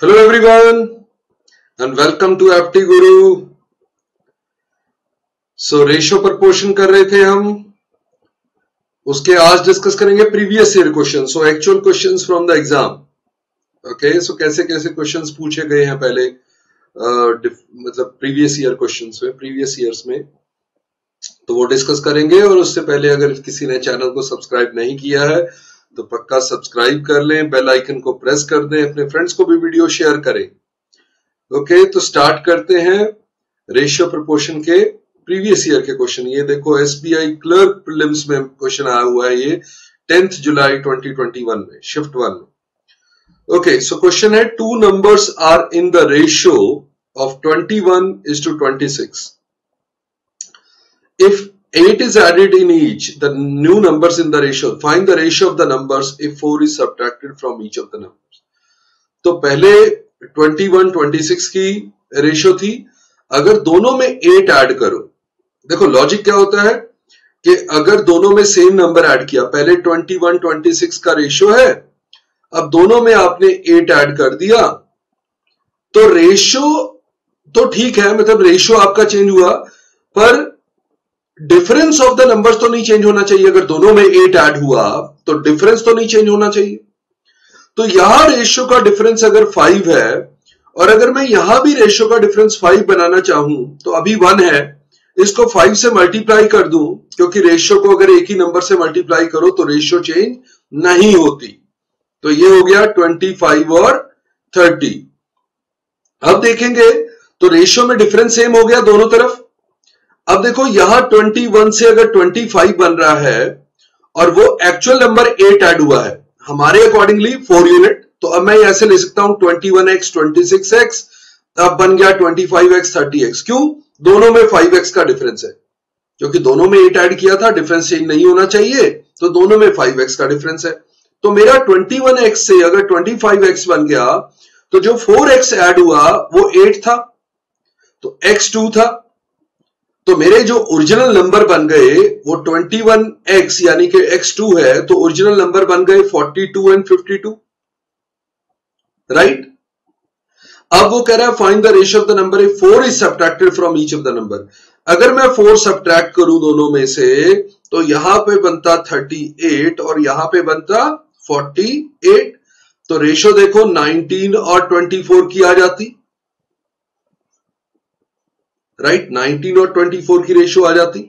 Hello everyone and welcome to Apti Guru. So ratio proportion कर रहे थे हम, उसके आज डिस्कस करेंगे previous year question. So actual questions from the exam. Okay, so कैसे कैसे क्वेश्चंस पूछे गए हैं पहले मतलब प्रीवियस ईयर क्वेश्चंस में, प्रीवियस ईयर्स में, तो वो डिस्कस करेंगे. और उससे पहले अगर किसी ने चैनल को सब्सक्राइब नहीं किया है तो पक्का सब्सक्राइब कर लें, बेल आइकन को प्रेस कर दें, अपने फ्रेंड्स को भी वीडियो शेयर करें. ओके, तो स्टार्ट करते हैं रेशियो प्रपोर्शन के प्रीवियस ईयर के क्वेश्चन. ये देखो एसबीआई क्लर्क प्रीलिम्स में क्वेश्चन आया हुआ है, ये 10 जुलाई 2021 में, शिफ्ट 1 में. ओके, सो क्वेश्चन है two numbers are in the ratio of 21:26. If 8 is added in each, the new numbers in the ratio. Find the ratio of the numbers if 4 is subtracted from each of the numbers. तो पहले 21, 26 की ratio थी. अगर दोनों में 8 add करो, देखो logic क्या होता है कि अगर दोनों में सेम नंबर ऐड किया, पहले 21, 26 का रेशियो है, अब दोनों में आपने 8 ऐड कर दिया, तो रेशियो तो ठीक है, मतलब रेशियो आपका चेंज हुआ, पर डिफरेंस ऑफ द नंबर्स तो नहीं चेंज होना चाहिए. अगर दोनों में 8 ऐड हुआ तो डिफरेंस तो नहीं चेंज होना चाहिए. तो यहां रेशियो का डिफरेंस अगर 5 है और अगर मैं यहां भी रेशियो का डिफरेंस 5 बनाना चाहूं तो अभी 1 है, इसको 5 से मल्टीप्लाई कर दूं, क्योंकि रेशियो को अगर एक ही नंबर से मल्टीप्लाई करो तो रेशियो चेंज नहीं होती. तो ये हो गया 25 और 30. अब देखेंगे तो रेशियो में डिफरेंस सेम हो गया दोनों तरफ. अब देखो यहां 21 से अगर 25 बन रहा है और वो एक्चुअल नंबर 8 ऐड हुआ है हमारे अकॉर्डिंगली 4 यूनिट, तो अब मैं ऐसे ले सकता हूं 21x 26x, अब बन गया 25x 30x. क्यों? दोनों में 5x का डिफरेंस है, क्योंकि दोनों में 8 ऐड किया था, डिफरेंस चेंज नहीं होना चाहिए, तो दोनों में 5x का डिफरेंस है. तो मेरा 21x से अगर 25x बन गया तो जो 4x ऐड हुआ वो 8 था, तो x 2 था. तो मेरे जो ओरिजिनल नंबर बन गए वो 21x यानी कि x2 है, तो ओरिजिनल नंबर बन गए 42 एंड 52, राइट. अब वो कह रहा है find the ratio of the number if 4 is subtracted from each of the number. अगर मैं 4 सब्ट्रैक्ट करूं दोनों में से तो यहां पे बनता 38 और यहां पे बनता 48. तो रेशियो देखो 19 और 24 की आ जाती, राइट. 19 और 24 की रेशियो आ जाती.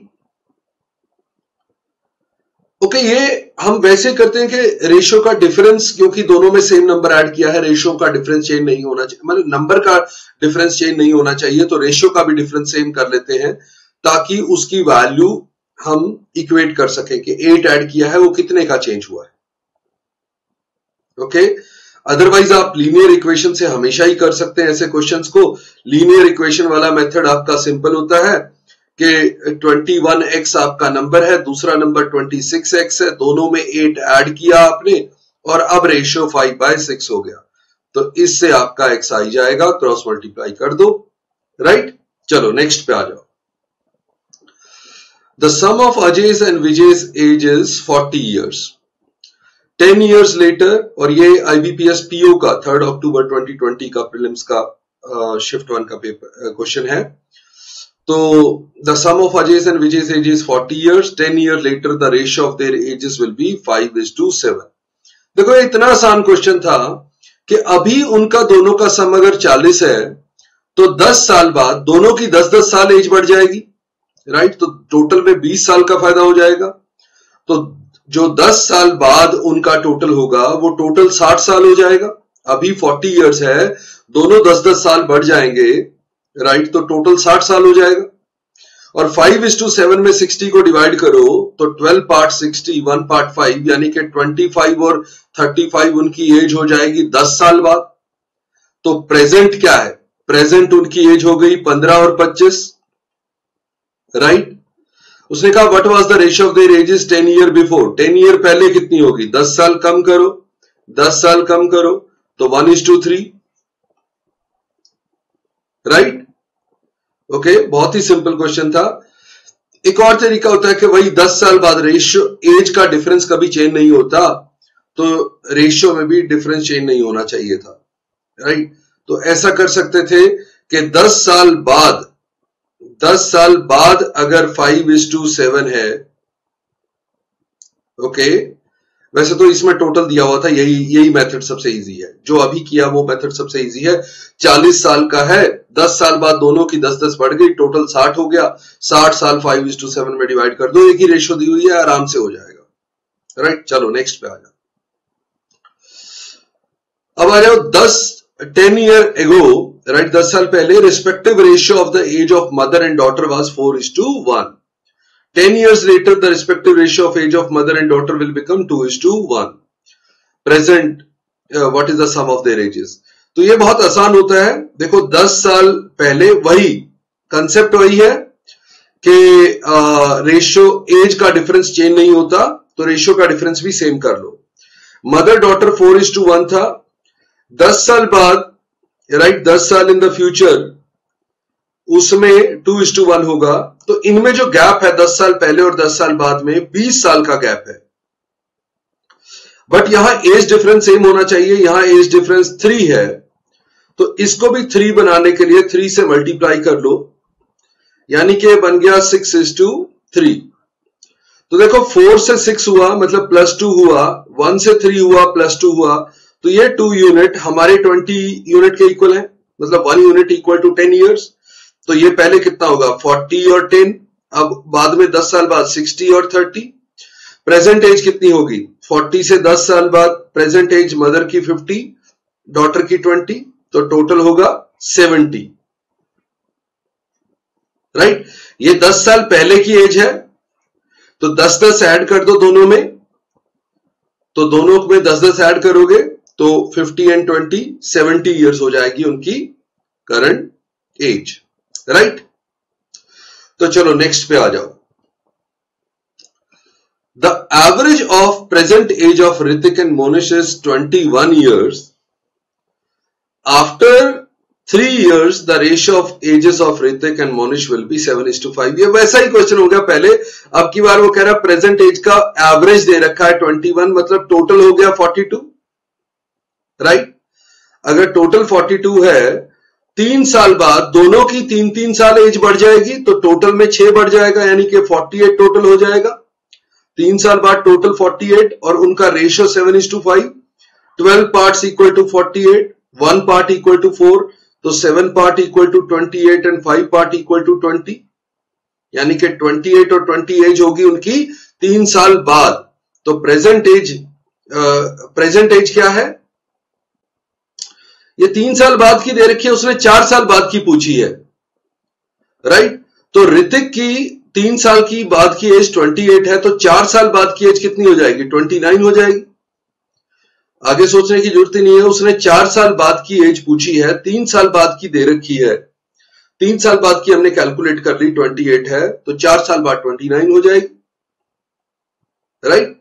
ओके, ये हम वैसे करते हैं कि रेशियो का डिफरेंस, क्योंकि दोनों में सेम नंबर ऐड किया है, रेशियो का डिफरेंस चेंज नहीं होना चाहिए, मतलब नंबर का डिफरेंस चेंज नहीं होना चाहिए, तो रेशियो का भी डिफरेंस सेम कर लेते हैं ताकि उसकी वैल्यू हम इक्वेट कर सकें कि 8 ऐड किया है वो कितने का चेंज हुआ है. ओके, अदरवाइज आप लीनियर इक्वेशन से हमेशा ही कर सकते हैं ऐसे क्वेश्चंस को. लीनियर इक्वेशन वाला मेथड आपका सिंपल होता है कि 21x आपका नंबर है, दूसरा नंबर 26x है, दोनों में 8 ऐड किया आपने और अब रेशियो 5/6 हो गया, तो इससे आपका x आई जाएगा, क्रॉस मल्टीप्लाई कर दो, राइट. चलो नेक्स्ट पे आ जाओ. The sum of Ajay's and Vijay's ages 40 years. 10 years later, और ये IBPS PO का 3 अक्टूबर 2020 का प्रीलिम्स का शिफ्ट 1 का पेपर क्वेश्चन है. तो the sum of Ajay's and Vijay's ages 40 years. 10 years later the ratio of their ages will be 5:7. देखो ये इतना आसान क्वेश्चन था कि अभी उनका दोनों का सम अगर 40 है तो 10 साल बाद दोनों की 10-10 साल एज बढ़ जाएगी, राइट. तो टोटल में 20 साल का फायदा हो जाएगा. तो जो 10 साल बाद उनका टोटल होगा वो टोटल 60 साल हो जाएगा. अभी 40 इयर्स है, दोनों 10-10 साल बढ़ जाएंगे, राइट, तो टोटल 60 साल हो जाएगा. और 5:7 में 60 को डिवाइड करो तो 12 पार्ट 60, 1 पार्ट 5, यानी कि 25 और 35 उनकी एज हो जाएगी 10 साल बाद. तो प्रेजेंट क्या है? प्रेजेंट उनकी एज हो गई 15 और 25, राइट. उसने कहा what was the ratio of their edges 10 year before. 10 year पहले कितनी होगी? 10 साल कम करो, 10 साल कम करो तो 1:3, राइट. ओके, बहुत ही सिंपल क्वेश्चन था. एक और तरीका होता है कि वही 10 साल बाद रेशियो, एज का डिफरेंस कभी चेंज नहीं होता, तो रेशियो में भी डिफरेंस चेंज नहीं होना चाहिए था, राइट। तो ऐसा कर सकते थे कि 10 साल बाद अगर 5:7 है, ओके, वैसे तो इसमें टोटल दिया हुआ था, यही मेथड सबसे इजी है, जो अभी किया वो मेथड सबसे इजी है। 40 साल का है, 10 साल बाद दोनों की 10-10 बढ़ गई, टोटल 60 हो गया। 60 साल 5:7 में डिवाइड कर दो, एक ही रेशियो दी हुई है, आराम से हो जाएगा, राइट। चलो नेक्स्ट पे आ जाओ। अब आ जाओ 10 ईयर एगो, राइट, 10 साल पहले respective ratio of the age of mother and daughter was 4:1। 10 years later, the respective ratio of age of mother and daughter will become 2:1. Present, what is the sum of their ages? तो ये बहुत आसान होता है। देखो 10 साल पहले वही कंसेप्ट वही है कि रेशियो एज का डिफरेंस चेंज नहीं होता, तो रेशियो का डिफरेंस भी सेम कर लो। मदर डॉटर 4:1 था। 10 साल बाद, राइट, 10 साल इन द फ्यूचर उसमें 2:1 होगा। तो इनमें जो गैप है 10 साल पहले और 10 साल बाद में 20 साल का गैप है। बट यहां एज डिफरेंस सेम होना चाहिए, यहां एज डिफरेंस 3 है, तो इसको भी 3 बनाने के लिए 3 से मल्टीप्लाई कर लो, यानी कि बन गया 6:3। तो देखो 4 से 6 हुआ मतलब +2 हुआ, 1 से 3 हुआ +2 हुआ, तो ये 2 यूनिट हमारे 20 यूनिट के इक्वल है, मतलब 1 यूनिट इक्वल टू 10 ईयर्स। तो ये पहले कितना होगा 40 और 10, अब बाद में 10 साल बाद 60 और 30। प्रेजेंट एज कितनी होगी 40 से 10 साल बाद, प्रेजेंट एज मदर की 50, डॉटर की 20, तो टोटल होगा 70, राइट। ये 10 साल पहले की एज है, तो 10-10 ऐड कर दो दोनों में, तो दोनों में 10-10 ऐड करोगे तो 50 and 20 70 ईयर्स हो जाएगी उनकी करंट एज, राइट। तो चलो नेक्स्ट पे आ जाओ। The average of present age of Hrithik and Monish is 21 years. After 3 years the ratio of ages of Hrithik and Monish will be 7:5। ये वैसा ही क्वेश्चन हो गया पहले, अब की बार वो कह रहा है प्रेजेंट एज का एवरेज दे रखा है 21, मतलब टोटल हो गया 42, राइट। अगर टोटल 42 है, 3 साल बाद दोनों की 3-3 साल एज बढ़ जाएगी, तो टोटल में 6 बढ़ जाएगा, यानी कि 48 टोटल हो जाएगा। 3 साल बाद टोटल 48 और उनका ratio 7:5। 12 parts equal to 48, 1 part equal to 4, तो 7 part equal to 28 and 5 part equal to 20, यानी कि 28 और 20 एज होगी उनकी 3 साल बाद। तो प्रेजेंट एज क्या है, ये 3 साल बाद की दे रखी है, उसने 4 साल बाद की पूछी है, राइट। तो ऋतिक की 3 साल की बाद की एज 28 है, तो 4 साल बाद की एज कितनी हो जाएगी 29 हो जाएगी। आगे सोचने की जरूरत ही नहीं है, उसने 4 साल बाद की एज पूछी है, 3 साल बाद की दे रखी है, 3 साल बाद की हमने कैलकुलेट कर ली 28 है, तो 4 साल बाद 29 हो जाएगी, राइट।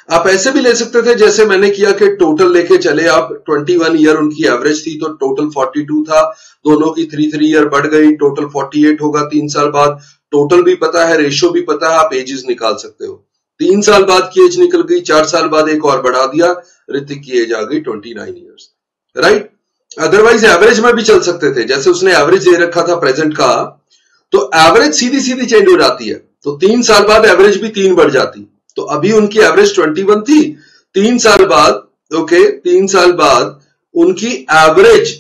आप ऐसे भी ले सकते थे जैसे मैंने किया कि टोटल लेके चले आप, 21 ईयर उनकी एवरेज थी, तो टोटल 42 था, दोनों की 3 ईयर बढ़ गई, टोटल 48 होगा 3 साल बाद। टोटल भी पता है, रेशियो भी पता है, आप एजेस निकाल सकते हो। 3 साल बाद की एज निकल गई, 4 साल बाद एक और बढ़ा दिया, ऋतिक की एज आ गई 29 ईयर्स, राइट। अदरवाइज एवरेज में भी चल सकते थे, जैसे उसने एवरेज दे रखा था प्रेजेंट का, तो एवरेज सीधी सीधी चेंज हो जाती है, तो 3 साल बाद एवरेज भी 3 बढ़ जाती। तो अभी उनकी एवरेज 21 थी, 3 साल बाद, ओके, 3 साल बाद उनकी एवरेज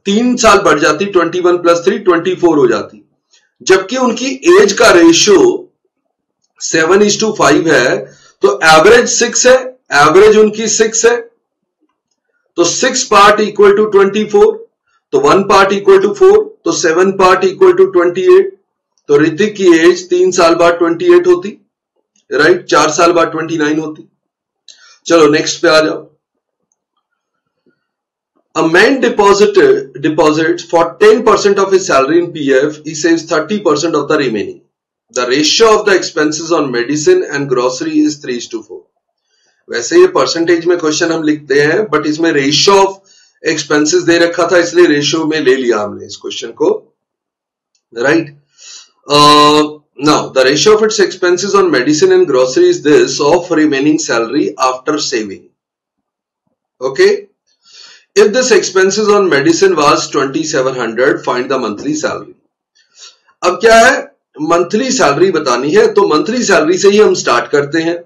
3 साल बढ़ जाती, 21 + 3 24 हो जाती, जबकि उनकी एज का रेशियो 7:5 है, तो एवरेज 6 है, एवरेज उनकी 6 है, तो 6 पार्ट इक्वल टू 24, तो 1 पार्ट इक्वल टू 4, तो 7 पार्ट इक्वल टू 28, तो ऋतिक की एज 3 साल बाद 28 होती, राइट, 4 साल बाद 29 होती। चलो नेक्स्ट पे आ जाओ। A man deposits for 10% of his salary in PF, he saves 30% of the remaining. The ratio of the expenses on medicine and grocery is 3:4. वैसे ये परसेंटेज में क्वेश्चन हम लिखते हैं, बट इसमें रेशियो ऑफ एक्सपेंसेस दे रखा था, इसलिए रेशियो में ले लिया हमने इस क्वेश्चन को, right. Now the ratio of its expenses on medicine and grocery is this of remaining salary after saving. Okay, if this expenses on medicine was 2700 find the monthly salary. अब क्या है, monthly salary बतानी है, तो monthly salary से ही हम start करते हैं।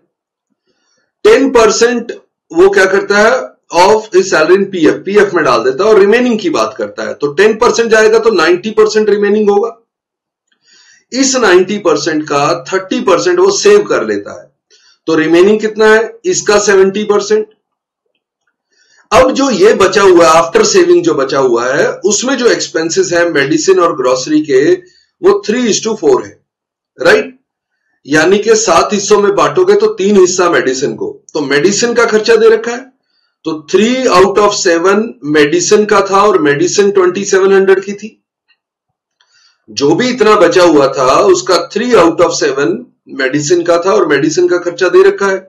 10% वो क्या करता है of is salary in PF, PF में डाल देता है और रिमेनिंग की बात करता है। तो 10% जाएगा तो 90% रिमेनिंग होगा। इस 90% का 30% वो सेव कर लेता है, तो रिमेनिंग कितना है इसका 70%। अब जो ये बचा हुआ है आफ्टर सेविंग जो बचा हुआ है उसमें जो एक्सपेंसेस है मेडिसिन और ग्रोसरी के वो 3:4 है, राइट। यानी कि 7 हिस्सों में बांटोगे तो 3 हिस्सा मेडिसिन को, तो मेडिसिन का खर्चा दे रखा है तो 3 आउट ऑफ 7 मेडिसिन का था और मेडिसिन 2700 की थी। जो भी इतना बचा हुआ था उसका 3 आउट ऑफ 7 मेडिसिन का था और मेडिसिन का खर्चा दे रखा है।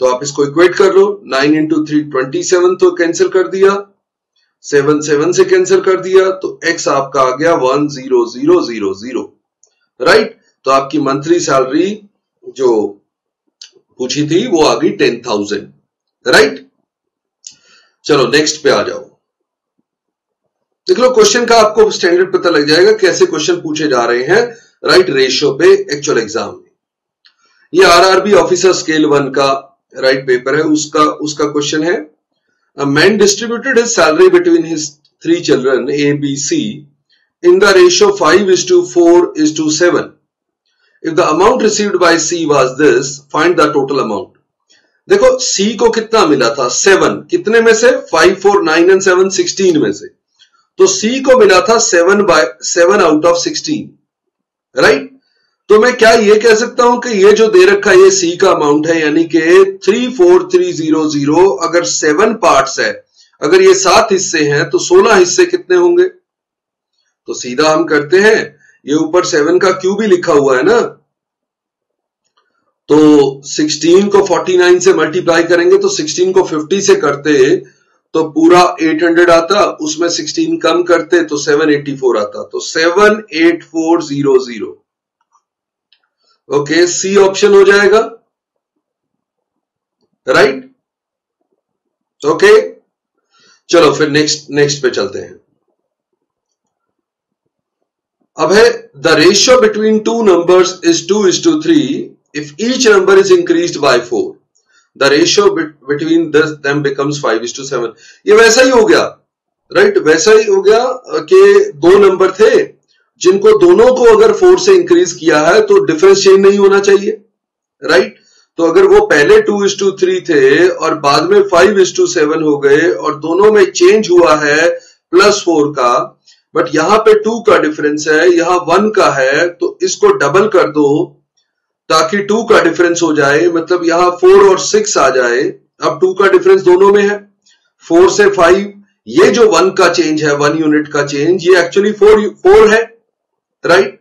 तो आप इसको इक्वेट कर लो, 9 into 3 27, तो कैंसिल कर दिया, 7 7 से कैंसिल कर दिया, तो x आपका आ गया 10000, राइट। तो आपकी मंथली सैलरी जो पूछी थी वो आ गई 10,000, राइट। चलो नेक्स्ट पे आ जाओ। देख लो क्वेश्चन का आपको स्टैंडर्ड पता लग जाएगा कैसे क्वेश्चन पूछे जा रहे हैं, राइट, रेशियो पे एक्चुअल एग्जाम में। ये आरआरबी ऑफिसर स्केल 1 का राइट पेपर है, उसका क्वेश्चन है, a man distributed his salary between his 3 children A, B, C in the ratio 5:4:7. If the amount received by C was this, find the total amount. देखो C को कितना मिला था 7, कितने में से 5, 4, 9 and 7 16 में से, तो C को मिला था 7 out of 16, राइट। तो मैं क्या ये कह सकता हूं कि ये जो दे रखा है ये C का अमाउंट है, यानी कि 34300 अगर 7 पार्ट्स है, अगर ये 7 हिस्से हैं तो 16 हिस्से कितने होंगे। तो सीधा हम करते हैं, ये ऊपर 7 का क्यूब भी लिखा हुआ है ना, तो 16 को 49 से मल्टीप्लाई करेंगे तो 16 को 50 से करते तो पूरा 800 आता, उसमें 16 कम करते तो 784 आता, तो 78400, ओके, सी ऑप्शन हो जाएगा, राइट। ओके चलो फिर नेक्स्ट पे चलते हैं। अब है the ratio between 2 numbers is 2:3 if each number is increased by 4, the ratio between them becomes 5:7। ये वैसा ही हो गया, राइट, वैसा ही हो गया कि 2 नंबर थे जिनको दोनों को अगर 4 से इंक्रीज किया है तो डिफरेंस चेंज नहीं होना चाहिए, राइट। तो अगर वो पहले 2:3 थे और बाद में 5:7 हो गए और दोनों में चेंज हुआ है +4 का, बट यहां पे 2 का डिफरेंस है, यहां 1 का है, तो इसको डबल कर दो ताकि 2 का डिफरेंस हो जाए, मतलब यहां 4 और 6 आ जाए। अब 2 का डिफरेंस दोनों में है, 4 से 5, ये जो 1 का चेंज है, 1 यूनिट का चेंज, ये एक्चुअली 4 है, राइट।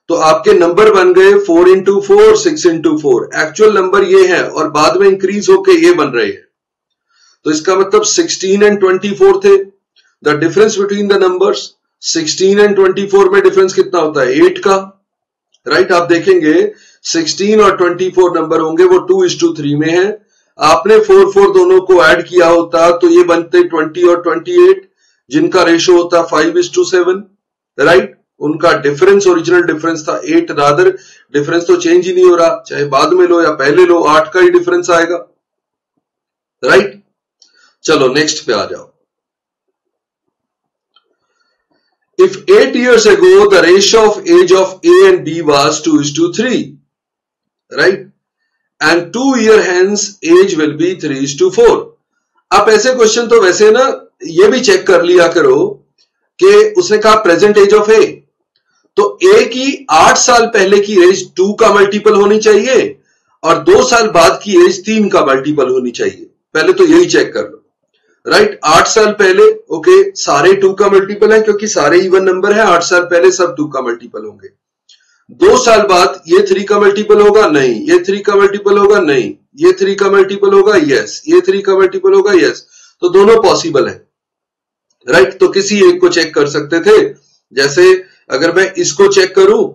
तो आपके नंबर बन गए 4 into 4, 6 into 4, एक्चुअल नंबर ये है और बाद में इंक्रीज होके ये बन रहे हैं। तो इसका मतलब 16 and 24 थे। The difference between the numbers 16 and 24 में डिफरेंस कितना होता है 8 का, राइट। आप देखेंगे 16 और 24 नंबर होंगे वो 2:3 में है, आपने 4 दोनों को ऐड किया होता तो ये बनते 20 और 28, जिनका रेशियो होता 5:7, राइट। उनका डिफरेंस ओरिजिनल डिफरेंस था 8, रादर डिफरेंस तो चेंज ही नहीं हो रहा, चाहे बाद में लो या पहले लो, 8 का ही डिफरेंस आएगा, राइट। चलो नेक्स्ट पे आ जाओ। If 8 years ago the ratio of age of A and B was 2:3, right, and 2 year hence age will be 3:4। आप ऐसे क्वेश्चन तो वैसे ना ये भी चेक कर लिया करो कि उसने कहा प्रेजेंट एज ऑफ ए, तो ए की 8 साल पहले की एज 2 का मल्टीपल होनी चाहिए और 2 साल बाद की एज 3 का मल्टीपल होनी चाहिए। पहले तो यही चेक कर लो, राइट। 8 साल पहले, ओके, सारे 2 का मल्टीपल है क्योंकि सारे इवन नंबर है, 8 साल पहले सब 2 का मल्टीपल होंगे। 2 साल बाद ये 3 का मल्टीपल होगा, नहीं, ये 3 का मल्टीपल होगा, नहीं, ये 3 का मल्टीपल होगा, यस, ये 3 का मल्टीपल होगा, यस। तो दोनों पॉसिबल है, राइट। तो किसी एक को चेक कर सकते थे, जैसे अगर मैं इसको चेक करूं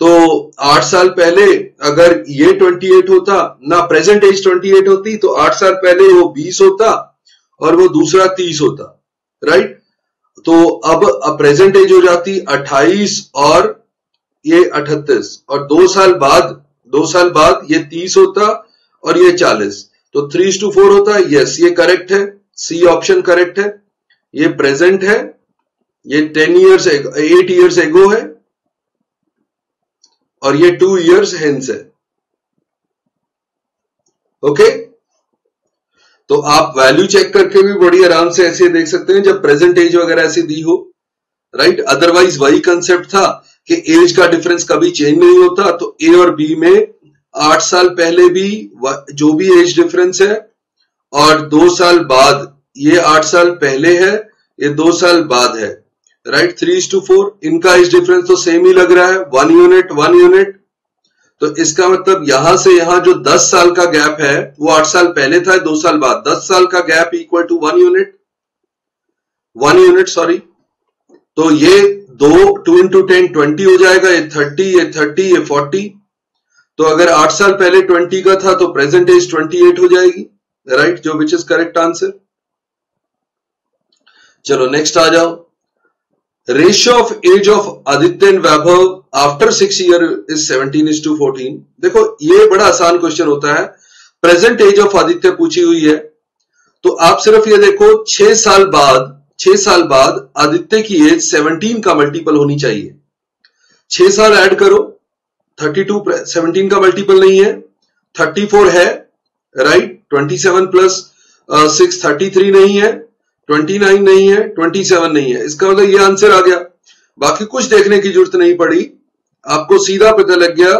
तो 8 साल पहले अगर ये 28 होता ना, प्रेजेंट एज 28 होती, तो 8 साल पहले वो 20 होता और वो दूसरा 30 होता, राइट। तो अब प्रेजेंट एज हो जाती 28 और ये 38, और 2 साल बाद ये 30 होता और ये 40, तो 3:4 होता है। यस, ये करेक्ट है, सी ऑप्शन करेक्ट है। ये प्रेजेंट है, ये 8 इयर्स एगो है, और ये 2 इयर्स हेंस है। ओके, तो आप वैल्यू चेक करके भी बड़ी आराम से ऐसे देख सकते हैं जब प्रेजेंट एज वगैरह ऐसी दी हो, राइट। अदरवाइज वही कंसेप्ट था कि एज का डिफरेंस कभी चेंज नहीं होता, तो ए और बी में 8 साल पहले भी जो भी एज डिफरेंस है, और 2 साल बाद, ये 8 साल पहले है, ये 2 साल बाद है, राइट। 3:4, इनका एज डिफरेंस तो सेम ही लग रहा है, 1 यूनिट। तो इसका मतलब यहां से यहां जो 10 साल का गैप है वो 8 साल पहले था, 2 साल बाद, 10 साल का gap equal to 1 unit, sorry. तो ये 2 into 10 20 हो जाएगा, ये 30, ये 40। तो अगर 8 साल पहले 20 का था तो प्रेजेंट एज 28 हो जाएगी, राइट, जो विच इज करेक्ट आंसर। चलो नेक्स्ट आ जाओ। Ratio of age of Aditya and Vaibhav after 6 year is 17:14। देखो ये बड़ा आसान क्वेश्चन होता है, प्रेजेंट एज ऑफ आदित्य पूछी हुई है, तो आप सिर्फ ये देखो 6 साल बाद आदित्य की एज 17 का मल्टीपल होनी चाहिए। 6 साल ऐड करो, 32 17 का मल्टीपल नहीं है, 34 है, राइट। 27 प्लस 6 33 नहीं है, 29 नहीं है, 27 नहीं है। इसका मतलब ये आंसर आ गया, बाकी कुछ देखने की जरूरत नहीं पड़ी, आपको सीधा पता लग गया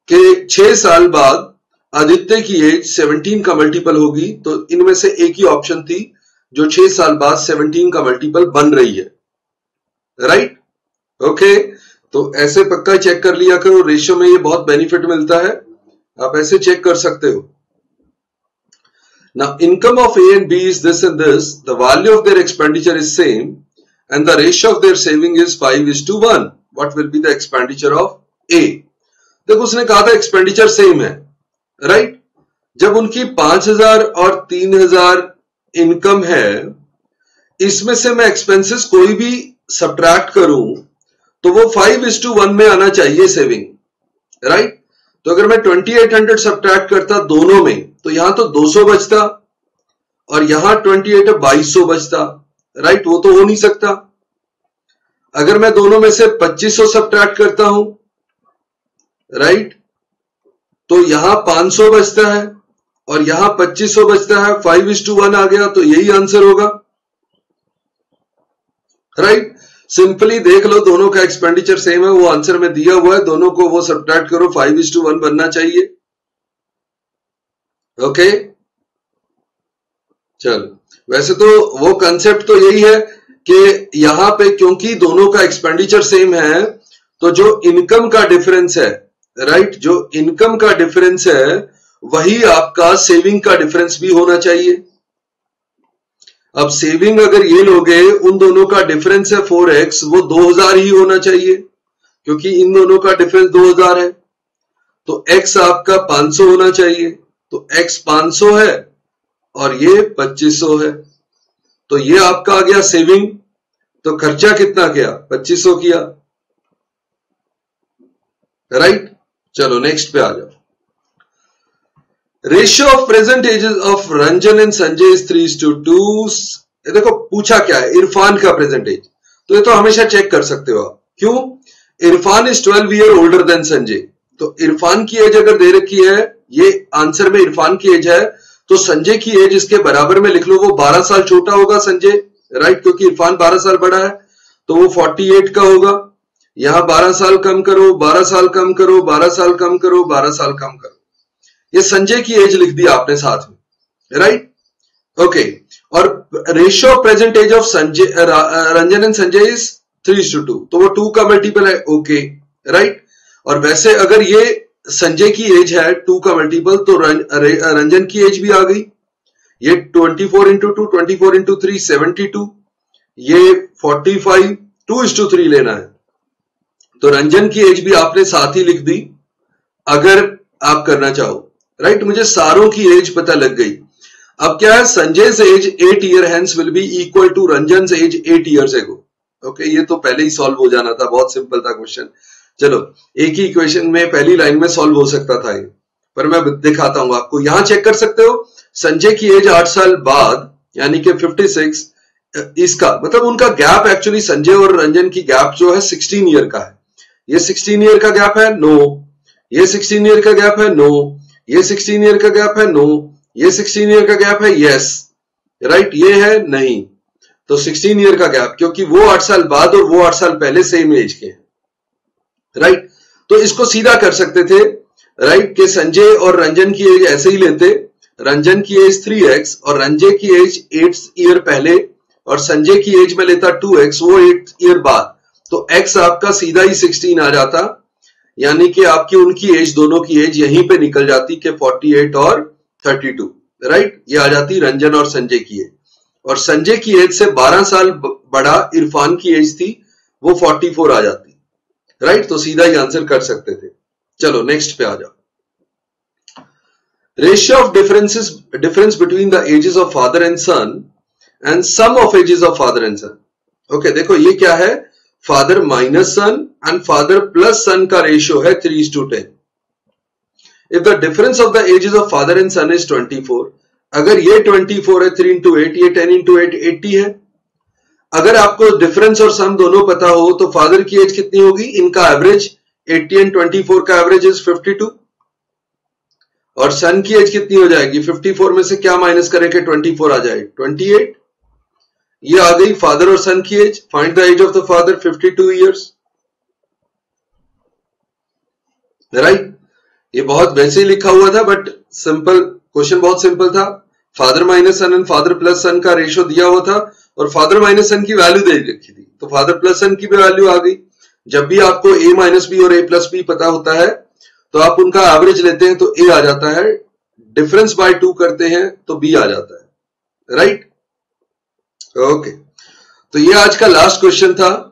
कि 6 साल बाद आदित्य की एज 17 का मल्टीपल होगी। तो इनमें से एक ही ऑप्शन थी जो 6 साल बाद 17 का मल्टीपल बन रही है, राइट। ओके, तो ऐसे पक्का चेक कर लिया करो, रेशियो में ये बहुत बेनिफिट मिलता है, आप ऐसे चेक कर सकते हो। Now, income of A and B is this and this. The value of their expenditure is same, and the ratio of their saving is 5:1. What will be the expenditure of A? देखो उसने कहा था expenditure same है, right. जब उनकी 5,000 और 3,000 income है, इसमें से मैं एक्सपेंसेस कोई भी सब्ट्रैक्ट करूं तो वो 5:1 में आना चाहिए सेविंग, राइट। तो अगर मैं 2800 सब्ट्रैक्ट करता दोनों में, तो यहां तो 200 बचता, और यहां 28 2200 बचता, राइट। वो तो हो नहीं सकता। अगर मैं दोनों में से 2500 सब्ट्रैक्ट करता हूं, राइट, तो यहां 500 बचता है और यहां 2500 बचता है, 5:1 आ गया, तो यही आंसर होगा, राइट। सिंपली देख लो, दोनों का एक्सपेंडिचर सेम है, वो आंसर में दिया हुआ है, दोनों को वो सब्ट्रैक्ट करो, 5:1 बनना चाहिए। ओके, चलो वैसे तो वो कंसेप्ट तो यही है कि यहां पे क्योंकि दोनों का एक्सपेंडिचर सेम है, तो जो इनकम का डिफरेंस है, राइट, जो इनकम का डिफरेंस है वही आपका सेविंग का डिफरेंस भी होना चाहिए। अब सेविंग अगर ये लोगे, उन दोनों का डिफरेंस है 4x, वो 2000 ही होना चाहिए, क्योंकि इन दोनों का डिफरेंस 2000 है। तो x आपका 500 होना चाहिए, तो x 500 है और ये 2500 है, तो ये आपका आ गया सेविंग। तो खर्चा कितना किया? 2500 किया, राइट। चलो नेक्स्ट पे आ जाओ। Ratio of present ages of Ranjan and Sanjay is 3:2। देखो पूछा क्या है, इरफान का प्रेजेंट एज, तो ये तो हमेशा चेक कर सकते हो आप। क्यों? Irfan is 12 year older than Sanjay, तो इरफान की एज अगर दे रखी है, ये आंसर में इरफान की एज है, तो संजय की एज इसके बराबर में लिख लो, वो 12 साल छोटा होगा संजय, राइट, क्योंकि इरफान 12 साल बड़ा है, तो वो 48 का होगा। यहां 12 साल कम करो, 12 साल कम करो, 12 साल कम करो, 12 साल कम करो, ये संजय की एज लिख दी आपने साथ में, राइट। ओके, और ratio of present age of Sanjay Ranjan and Sanjay is 3:2, तो वो 2 का मल्टीपल है, ओके, राइट। और वैसे अगर ये संजय की एज है 2 का मल्टीपल, तो रंजन की एज भी आ गई, ये 24 into 2, 24 into 3 72, ये 45, 2:3 लेना है, तो रंजन की एज भी आपने साथ ही लिख दी अगर आप करना चाहो, राइट। मुझे सारों की एज पता लग गई। अब क्या है, Sanjay's age 8 year hence will be equal to Ranjan's age 8 years ago. Okay, ये तो पहले ही सॉल्व हो जाना था, बहुत सिंपल था क्वेश्चन। चलो, एक ही इक्वेशन में पहली लाइन में सॉल्व हो सकता था ये, पर मैं दिखाता हूं आपको। यहां चेक कर सकते हो, संजय की एज 8 साल बाद यानी कि 56, इसका मतलब उनका गैप एक्चुअली संजय और रंजन की गैप जो है 16 ईयर का है। ये 16 ईयर का गैप है, नो। ये 16 ईयर का गैप है, नो। ये 16 ईयर का गैप है, नो। ये 16 ईयर का गैप है, यस। राइट, ये है नहीं। तो 16 ईयर का गैप, क्योंकि वो 8 साल बाद और वो 8 साल पहले सेम एज के हैं। राइट, तो इसको सीधा कर सकते थे, राइट, कि संजय और रंजन की एज ऐसे ही लेते, रंजन की एज 3x और रंजय की एज 8 ईयर पहले और संजय की एज में लेता 2x, वो 8 ईयर बाद, तो x आपका सीधा ही 16 आ जाता, यानी कि आपकी उनकी एज, दोनों की एज यहीं पे निकल जाती कि 48 और 32। राइट, ये आ जाती रंजन और संजय की एज। और संजय की एज से 12 साल बड़ा इरफान की एज थी, वो 44 आ जाती। राइट, तो सीधा ही आंसर कर सकते थे। चलो नेक्स्ट पे आ जाओ। Ratio of difference between the ages of father and son and sum of ages of father and son. Okay, देखो ये क्या है, father minus son and father plus son का रेशियो है 3:10। If the difference of the ages of father and son is 24, अगर ये 24 है 3 into 8, ये 10 into 8 80 है। अगर आपको डिफरेंस और सम दोनों पता हो तो फादर की एज कितनी होगी, इनका एवरेज 80 एंड 24 का एवरेज इज 52, और सन की एज कितनी हो जाएगी, 54 में से क्या माइनस करें कि 24 आ जाए, 28। ये आ गई फादर और सन की age. Find the age of the father, 52 years. Right, ये बहुत वैसे ही लिखा हुआ था, बट सिंपल क्वेश्चन, बहुत सिंपल था। Father minus son and father plus son का रेशियो दिया हुआ था और फादर माइनस सन की वैल्यू दे रखी थी, तो फादर प्लस सन की भी वैल्यू आ गई। जब भी आपको a माइनस बी और a प्लस बी पता होता है तो आप उनका एवरेज लेते हैं तो a आ जाता है, डिफरेंस बाय 2 करते हैं तो b आ जाता है। राइट, ओके, तो ये आज का लास्ट क्वेश्चन था।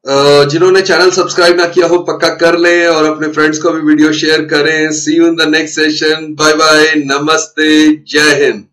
जिन्होंने चैनल सब्सक्राइब ना किया हो पक्का कर लें और अपने फ्रेंड्स को भी वीडियो शेयर करें। See you in the next session, bye bye, नमस्ते, जय हिंद।